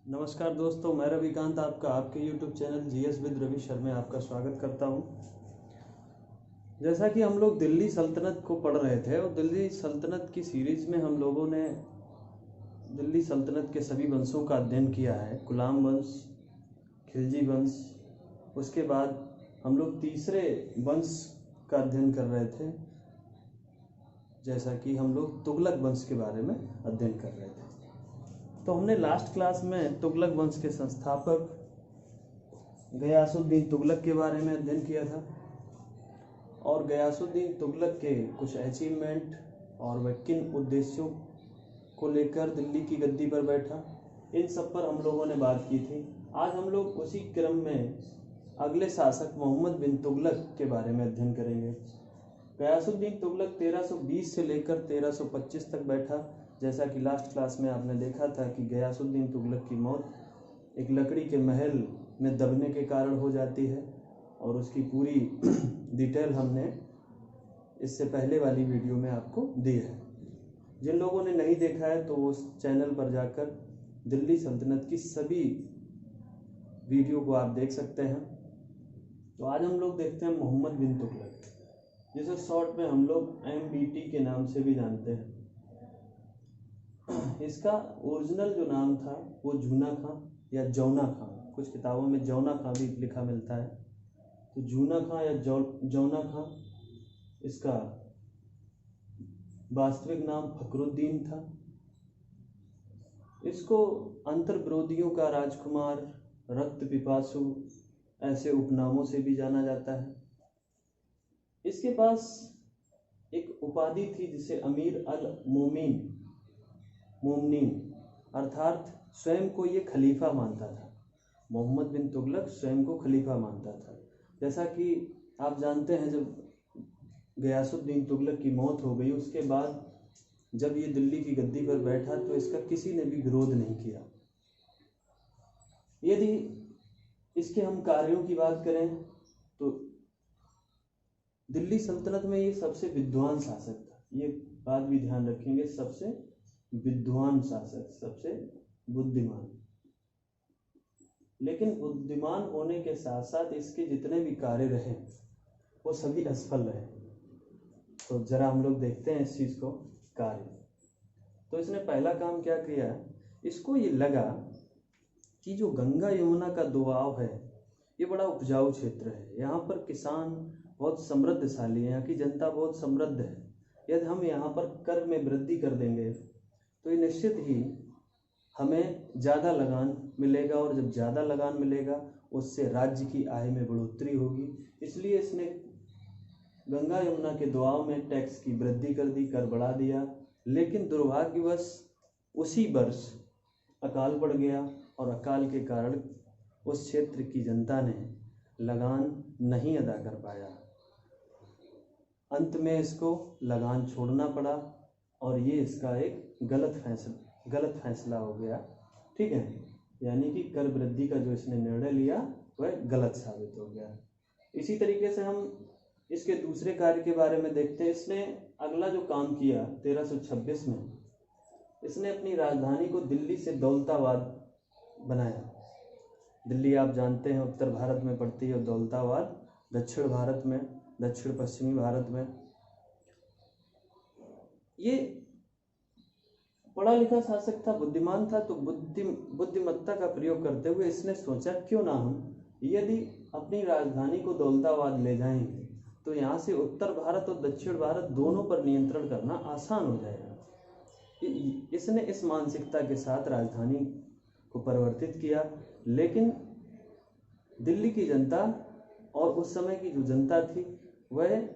नमस्कार दोस्तों, मैं रविकांत आपका आपके YouTube channel GS with Ravi Sharma में आपका स्वागत करता हूं। जैसा कि हम लोग दिल्ली सल्तनत को पढ़ रहे थे और दिल्ली सल्तनत की सीरीज में हम लोगों ने दिल्ली सल्तनत के सभी वंशों का अध्ययन किया है। गुलाम वंश, खिलजी वंश, उसके बाद हम लोग तीसरे वंश का अध्ययन कर रहे थे, जैसा कि हम लोग तुगलक वंश के बारे में अध्ययन कर रहे थे। तो हमने लास्ट क्लास में तुगलक वंश के संस्थापक गयासुद्दीन तुगलक के बारे में अध्ययन किया था और गयासुद्दीन तुगलक के कुछ अचीवमेंट और वह किन उद्देश्यों को लेकर दिल्ली की गद्दी पर बैठा, इन सब पर हम लोगों ने बात की थी। आज हम लोग उसी क्रम में अगले शासक मोहम्मद बिन तुगलक के बारे में अध्ययन करेंगे। गयासुद्दीन तुगलक 1320 से लेकर 1325 तक बैठा। जैसा कि लास्ट क्लास में आपने देखा था कि गयासुद्दीन तुगलक की मौत एक लकड़ी के महल में दबने के कारण हो जाती है और उसकी पूरी डिटेल हमने इससे पहले वाली वीडियो में आपको दी है। जिन लोगों ने नहीं देखा है तो उस चैनल पर जाकर दिल्ली सल्तनत की सभी वीडियो को आप देख सकते हैं। तो आज हम लोग देखते हैं मोहम्मद बिन तुगलक, जिसे शॉर्ट में हम लोग MBT के नाम से भी जानते हैं। इसका ओरिजिनल जो नाम था वो जूना खां या जौना खां, कुछ किताबों में जौना खां भी लिखा मिलता है। तो जूना खां या जौना खां इसका वास्तविक नाम फखरुद्दीन था। इसको अंतर विरोधियों का राजकुमार, रक्त पिपासु ऐसे उपनामों से भी जाना जाता है। इसके पास एक उपाधि थी जिसे अमीर अल मोमिनीन अर्थात स्वयं को ये खलीफा मानता था। मोहम्मद बिन तुगलक स्वयं को खलीफा मानता था। जैसा कि आप जानते हैं, जब गयासुद्दीन तुगलक की मौत हो गई उसके बाद जब ये दिल्ली की गद्दी पर बैठा तो इसका किसी ने भी विरोध नहीं किया। यदि इसके हम कार्यों की बात करें तो दिल्ली सल्तनत में ये सबसे विद्वान शासक था। ये बात भी ध्यान रखेंगे, सबसे विद्वान शासक, सबसे बुद्धिमान। लेकिन बुद्धिमान होने के साथ साथ इसके जितने भी कार्य रहे वो सभी असफल रहे। तो जरा हम लोग देखते हैं इस चीज को, कार्य। तो इसने पहला काम क्या किया, इसको ये लगा कि जो गंगा यमुना का दोआब है ये बड़ा उपजाऊ क्षेत्र है, यहाँ पर किसान बहुत समृद्धशाली है, यहाँ की जनता बहुत समृद्ध है। यदि हम यहाँ पर कर में वृद्धि कर देंगे तो ये निश्चित ही हमें ज़्यादा लगान मिलेगा और जब ज़्यादा लगान मिलेगा उससे राज्य की आय में बढ़ोतरी होगी। इसलिए इसने गंगा यमुना के दोआब में टैक्स की वृद्धि कर दी, कर बढ़ा दिया। लेकिन दुर्भाग्यवश उसी वर्ष अकाल पड़ गया और अकाल के कारण उस क्षेत्र की जनता ने लगान नहीं अदा कर पाया। अंत में इसको लगान छोड़ना पड़ा और ये इसका एक गलत फैसला हो गया। ठीक है, यानी कि कर वृद्धि का जो इसने निर्णय लिया वह गलत साबित हो गया। इसी तरीके से हम इसके दूसरे कार्य के बारे में देखते हैं। इसने अगला जो काम किया 1326 में, इसने अपनी राजधानी को दिल्ली से दौलताबाद बनाया। दिल्ली आप जानते हैं उत्तर भारत में पड़ती है, दौलताबाद दक्षिण भारत में, दक्षिण पश्चिमी भारत में। ये पढ़ा लिखा शासक था, बुद्धिमान था, तो बुद्धिमत्ता का प्रयोग करते हुए इसने सोचा क्यों ना हम यदि अपनी राजधानी को दौलताबाद ले जाएंगे तो यहाँ से उत्तर भारत और दक्षिण भारत दोनों पर नियंत्रण करना आसान हो जाएगा। इसने इस मानसिकता के साथ राजधानी को परिवर्तित किया। लेकिन दिल्ली की जनता और उस समय की जो जनता थी वह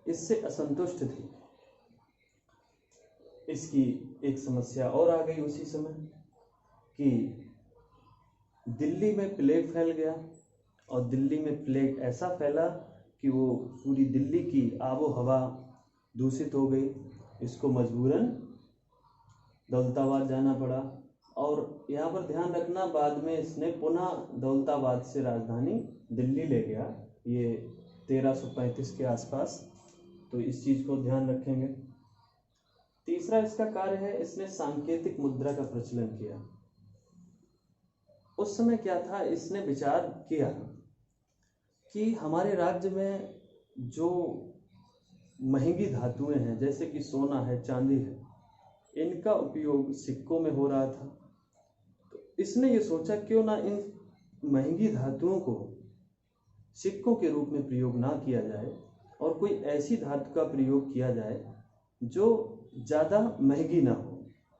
इससे असंतुष्ट थी। इसकी एक समस्या और आ गई उसी समय कि दिल्ली में प्लेग फैल गया और दिल्ली में प्लेग ऐसा फैला कि वो पूरी दिल्ली की आबो हवा दूषित हो गई। इसको मजबूरन दौलताबाद जाना पड़ा और यहाँ पर ध्यान रखना, बाद में इसने पुनः दौलताबाद से राजधानी दिल्ली ले गया, ये 1335 के आसपास। तो इस चीज़ को ध्यान रखेंगे। तीसरा इसका कार्य है, इसने सांकेतिक मुद्रा का प्रचलन किया। उस समय क्या था, इसने विचार किया कि हमारे राज्य में जो महंगी धातुएं हैं जैसे कि सोना है, चांदी है, इनका उपयोग सिक्कों में हो रहा था। तो इसने ये सोचा क्यों ना इन महंगी धातुओं को सिक्कों के रूप में प्रयोग ना किया जाए और कोई ऐसी धातु का प्रयोग किया जाए जो ज़्यादा महंगी ना हो,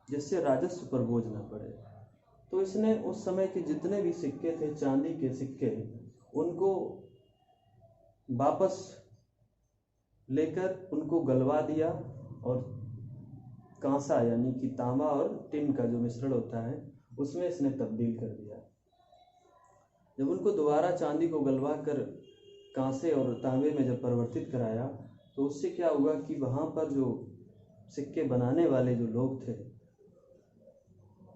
जिससे राजस्व पर बोझ ना पड़े। तो इसने उस समय के जितने भी सिक्के थे, चांदी के सिक्के, उनको वापस लेकर उनको गलवा दिया और कांसा यानी कि तांबा और टिन का जो मिश्रण होता है उसमें इसने तब्दील कर दिया। जब उनको दोबारा चांदी को गलवा कर कांसे और तांबे में जब परिवर्तित कराया तो उससे क्या हुआ कि वहाँ पर जो सिक्के बनाने वाले जो लोग थे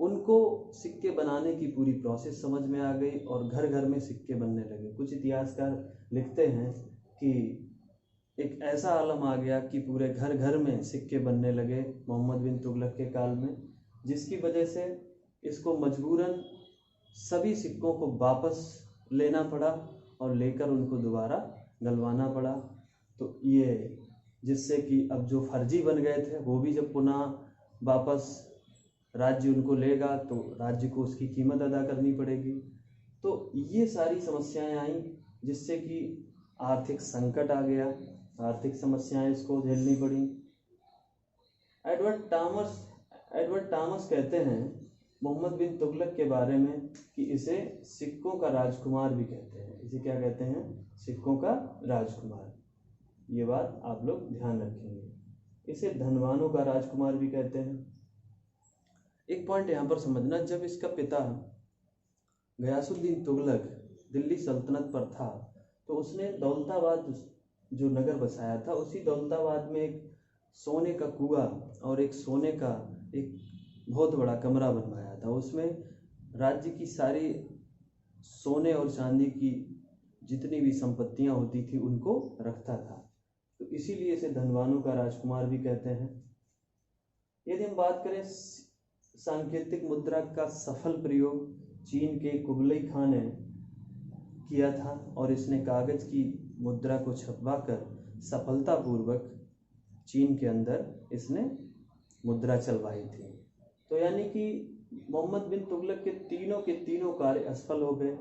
उनको सिक्के बनाने की पूरी प्रोसेस समझ में आ गई और घर घर में सिक्के बनने लगे। कुछ इतिहासकार लिखते हैं कि एक ऐसा आलम आ गया कि पूरे घर घर में सिक्के बनने लगे मोहम्मद बिन तुगलक के काल में, जिसकी वजह से इसको मजबूरन सभी सिक्कों को वापस लेना पड़ा और लेकर उनको दोबारा गलवाना पड़ा। तो ये जिससे कि अब जो फर्जी बन गए थे वो भी जब पुनः वापस राज्य उनको लेगा तो राज्य को उसकी कीमत अदा करनी पड़ेगी। तो ये सारी समस्याएं आई जिससे कि आर्थिक संकट आ गया, आर्थिक समस्याएं इसको झेलनी पड़ी। एडवर्ड टॉमस कहते हैं मोहम्मद बिन तुगलक के बारे में कि इसे सिक्कों का राजकुमार भी कहते हैं। इसे क्या कहते हैं? सिक्कों का राजकुमार। ये बात आप लोग ध्यान रखेंगे। इसे धनवानों का राजकुमार भी कहते हैं। एक पॉइंट यहाँ पर समझना, जब इसका पिता गयासुद्दीन तुगलक दिल्ली सल्तनत पर था तो उसने दौलताबाद जो नगर बसाया था, उसी दौलताबाद में एक सोने का कुआं और एक सोने का एक बहुत बड़ा कमरा बनवाया था। उसमें राज्य की सारी सोने और चांदी की जितनी भी संपत्तियां होती थी उनको रखता था। तो इसीलिए इसे धनवानों का राजकुमार भी कहते हैं। यदि हम बात करें सांकेतिक मुद्रा का सफल प्रयोग चीन के कुबलई खान ने किया था और इसने कागज की मुद्रा को छपवाकर सफलतापूर्वक चीन के अंदर इसने मुद्रा चलवाई थी। तो यानी कि मोहम्मद बिन तुगलक के तीनों कार्य असफल हो गए।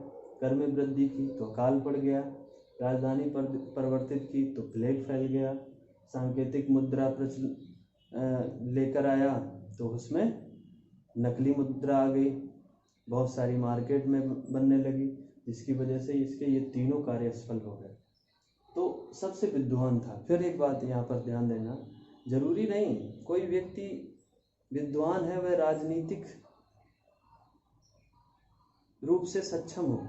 कर में वृद्धि की तो अकाल पड़ गया, राजधानी परिवर्तित की तो प्लेग फैल गया, सांकेतिक मुद्रा लेकर आया तो उसमें नकली मुद्रा आ गई, बहुत सारी मार्केट में बनने लगी, जिसकी वजह से इसके ये तीनों कार्य असफल हो गए। तो सबसे विद्वान था। फिर एक बात यहाँ पर ध्यान देना, जरूरी नहीं कोई व्यक्ति विद्वान है वह राजनीतिक रूप से सक्षम हो।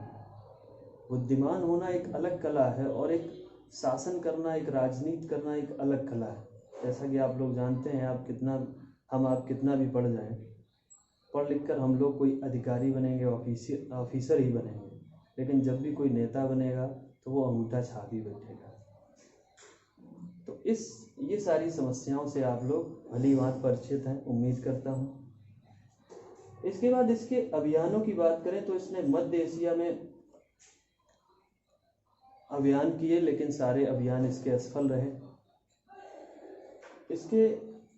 बुद्धिमान होना एक अलग कला है और एक शासन करना, एक राजनीति करना एक अलग कला है। जैसा कि आप लोग जानते हैं, आप कितना भी पढ़ जाएं, पढ़ लिख कर हम लोग कोई अधिकारी बनेंगे, ऑफिसर ही बनेंगे, लेकिन जब भी कोई नेता बनेगा तो वो अंगूठा छाप ही बैठेगा। तो ये सारी समस्याओं से आप लोग भली भांति परिचित हैं, उम्मीद करता हूँ। इसके बाद इसके अभियानों की बात करें तो इसने मध्य एशिया में अभियान किए, लेकिन सारे अभियान इसके असफल रहे। इसके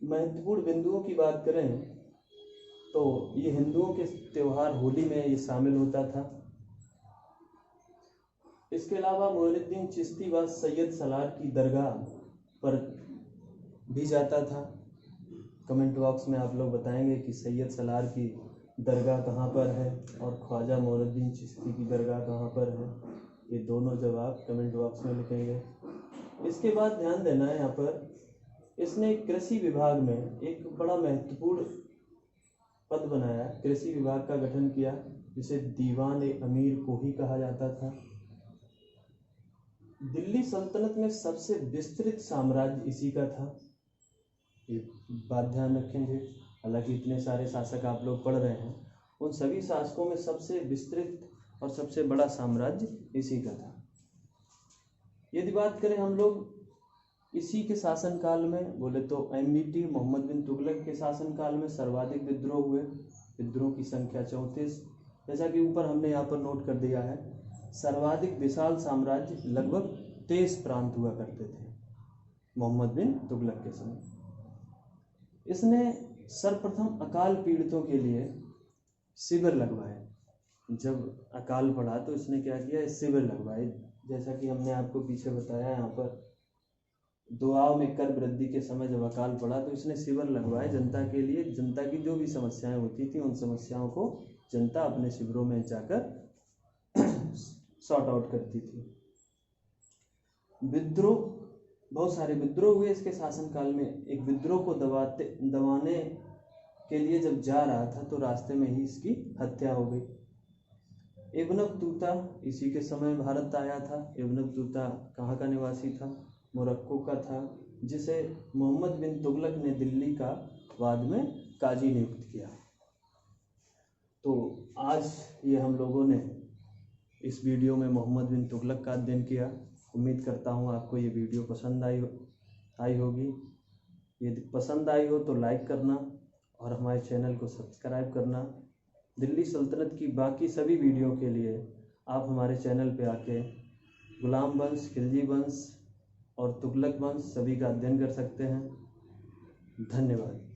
महत्वपूर्ण बिंदुओं की बात करें तो ये हिंदुओं के त्योहार होली में ये शामिल होता था। इसके अलावा मोइनुद्दीन चिश्ती व सैयद सलार की दरगाह पर भी जाता था। कमेंट बॉक्स में आप लोग बताएंगे कि सैयद सलार की दरगाह कहाँ पर है और ख्वाजा मोइनुद्दीन चिश्ती की दरगाह कहाँ पर है। ये दोनों जवाब कमेंट बॉक्स में लिखेंगे। इसके बाद ध्यान देना है, यहाँ पर इसने कृषि विभाग में एक बड़ा महत्वपूर्ण पद बनाया, कृषि विभाग का गठन किया, जिसे दीवान-ए-अमीर को ही कहा जाता था। दिल्ली सल्तनत में सबसे विस्तृत साम्राज्य इसी का था, ये बात ध्यान रखेंगे। हालांकि इतने सारे शासक आप लोग पढ़ रहे हैं, उन सभी शासकों में सबसे विस्तृत और सबसे बड़ा साम्राज्य इसी का था। यदि बात करें हम लोग इसी के शासनकाल में, बोले तो MBT मोहम्मद बिन तुगलक के शासनकाल में सर्वाधिक विद्रोह हुए। विद्रोह की संख्या 34, जैसा कि ऊपर हमने यहाँ पर नोट कर दिया है, सर्वाधिक विशाल साम्राज्य लगभग 23 प्रांत हुआ करते थे मोहम्मद बिन तुगलक के समय। इसने सर्वप्रथम अकाल पीड़ितों के लिए शिविर लगवाए। जब अकाल पड़ा तो इसने क्या किया, शिविर लगवाए। जैसा कि हमने आपको पीछे बताया, यहाँ पर दुआओं में कर वृद्धि के समय जब अकाल पड़ा तो इसने शिविर लगवाए जनता के लिए। जनता की जो भी समस्याएं होती थी उन समस्याओं को जनता अपने शिविरों में जाकर सॉर्ट आउट करती थी। विद्रोह, बहुत सारे विद्रोह हुए इसके शासनकाल में। एक विद्रोह को दबाने के लिए जब जा रहा था तो रास्ते में ही इसकी हत्या हो गई। इब्न बतूता इसी के समय भारत आया था। इब्न बतूता कहाँ का निवासी था, मोरक्को का था, जिसे मोहम्मद बिन तुगलक ने दिल्ली का बाद में काजी नियुक्त किया। तो आज ये हम लोगों ने इस वीडियो में मोहम्मद बिन तुगलक का अध्ययन किया। उम्मीद करता हूँ आपको ये वीडियो पसंद आई होगी। यदि पसंद आई हो तो लाइक करना और हमारे चैनल को सब्सक्राइब करना। दिल्ली सल्तनत की बाकी सभी वीडियो के लिए आप हमारे चैनल पे आके गुलाम वंश, खिलजी वंश और तुगलक वंश सभी का अध्ययन कर सकते हैं। धन्यवाद।